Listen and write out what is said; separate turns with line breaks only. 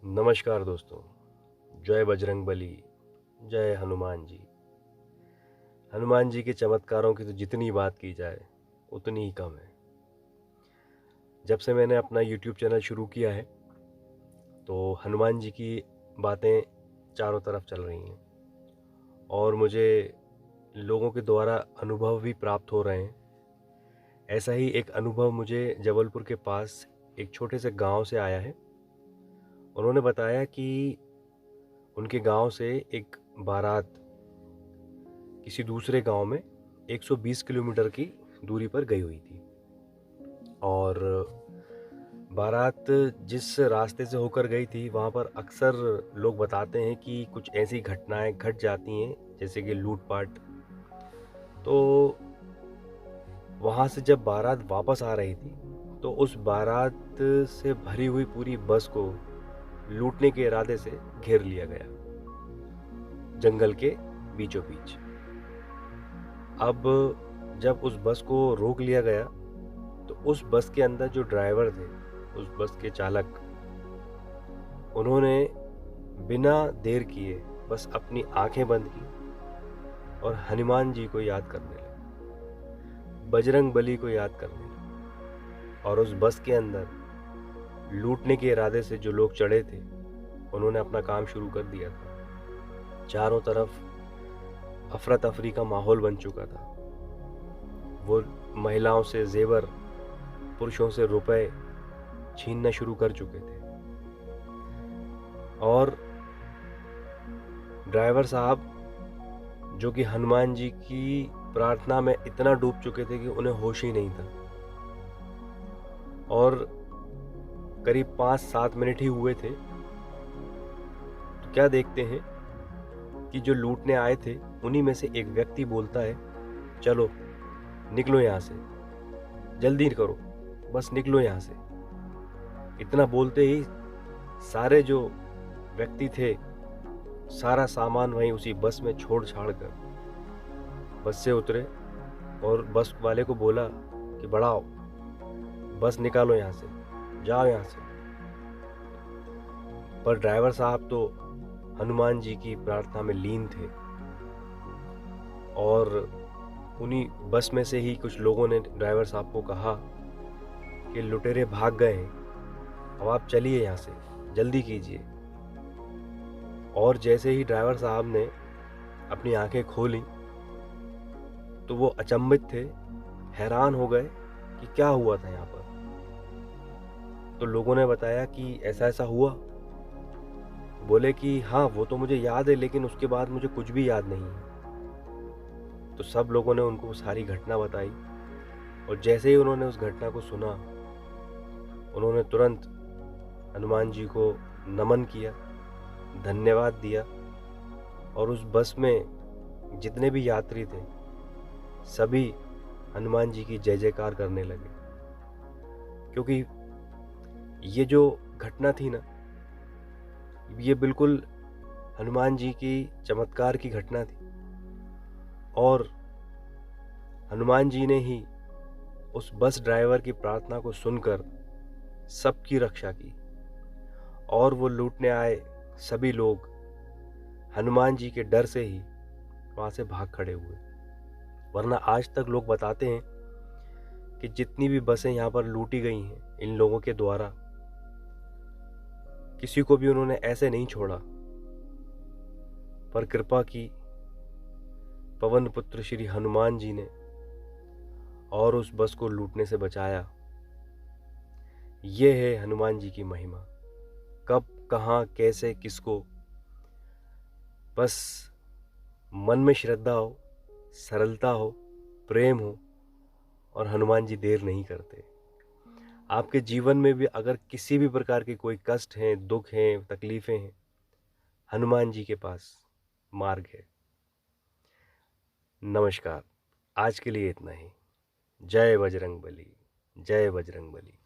नमस्कार दोस्तों। जय बजरंगबली, जय हनुमान जी। हनुमान जी के चमत्कारों की तो जितनी बात की जाए उतनी ही कम है। जब से मैंने अपना यूट्यूब चैनल शुरू किया है तो हनुमान जी की बातें चारों तरफ चल रही हैं और मुझे लोगों के द्वारा अनुभव भी प्राप्त हो रहे हैं। ऐसा ही एक अनुभव मुझे जबलपुर के पास एक छोटे से गांव से आया है। उन्होंने बताया कि उनके गांव से एक बारात किसी दूसरे गांव में 120 किलोमीटर की दूरी पर गई हुई थी और बारात जिस रास्ते से होकर गई थी वहाँ पर अक्सर लोग बताते हैं कि कुछ ऐसी घटनाएं घट जाती हैं जैसे कि लूटपाट। तो वहाँ से जब बारात वापस आ रही थी तो उस बारात से भरी हुई पूरी बस को लूटने के इरादे से घेर लिया गया जंगल के बीचों बीच। अब जब उस बस को रोक लिया गया तो उस बस के अंदर जो ड्राइवर थे, उस बस के चालक, उन्होंने बिना देर किए बस अपनी आंखें बंद की और हनुमान जी को याद करने लगे, बजरंग बली को याद करने लगे और उस बस के अंदर लूटने के इरादे से जो लोग चढ़े थे उन्होंने अपना काम शुरू कर दिया था। चारों तरफ अफरा तफरी का माहौल बन चुका था। वो महिलाओं से जेवर, पुरुषों से रुपए छीनना शुरू कर चुके थे और ड्राइवर साहब जो कि हनुमान जी की प्रार्थना में इतना डूब चुके थे कि उन्हें होश ही नहीं था और करीब 5-7 मिनट ही हुए थे तो क्या देखते हैं कि जो लूटने आए थे उन्हीं में से एक व्यक्ति बोलता है, चलो निकलो यहाँ से, जल्दी करो, बस निकलो यहाँ से। इतना बोलते ही सारे जो व्यक्ति थे सारा सामान वहीं उसी बस में छोड़ छाड़ कर बस से उतरे और बस वाले को बोला कि बढ़ाओ, बस निकालो यहाँ से, जाओ यहाँ से। पर ड्राइवर साहब तो हनुमान जी की प्रार्थना में लीन थे और उन्हीं बस में से ही कुछ लोगों ने ड्राइवर साहब को कहा कि लुटेरे भाग गए हैं, अब आप चलिए यहाँ से, जल्दी कीजिए। और जैसे ही ड्राइवर साहब ने अपनी आंखें खोली तो वो अचंभित थे, हैरान हो गए कि क्या हुआ था यहाँ पर। तो लोगों ने बताया कि ऐसा ऐसा हुआ। बोले कि हाँ वो तो मुझे याद है लेकिन उसके बाद मुझे कुछ भी याद नहीं है। तो सब लोगों ने उनको सारी घटना बताई और जैसे ही उन्होंने उस घटना को सुना उन्होंने तुरंत हनुमान जी को नमन किया, धन्यवाद दिया और उस बस में जितने भी यात्री थे सभी हनुमान जी की जय जयकार करने लगे। क्योंकि ये जो घटना थी ना, ये बिल्कुल हनुमान जी की चमत्कार की घटना थी और हनुमान जी ने ही उस बस ड्राइवर की प्रार्थना को सुनकर सबकी रक्षा की और वो लूटने आए सभी लोग हनुमान जी के डर से ही वहां से भाग खड़े हुए। वरना आज तक लोग बताते हैं कि जितनी भी बसें यहाँ पर लूटी गई हैं इन लोगों के द्वारा, किसी को भी उन्होंने ऐसे नहीं छोड़ा, पर कृपा की पवन पुत्र श्री हनुमान जी ने और उस बस को लूटने से बचाया। ये है हनुमान जी की महिमा। कब, कहाँ, कैसे, किसको, बस मन में श्रद्धा हो, सरलता हो, प्रेम हो और हनुमान जी देर नहीं करते। आपके जीवन में भी अगर किसी भी प्रकार के कोई कष्ट हैं, दुख हैं, तकलीफें हैं, हनुमान जी के पास मार्ग है। नमस्कार, आज के लिए इतना ही। जय बजरंग बली, जय बजरंग बली।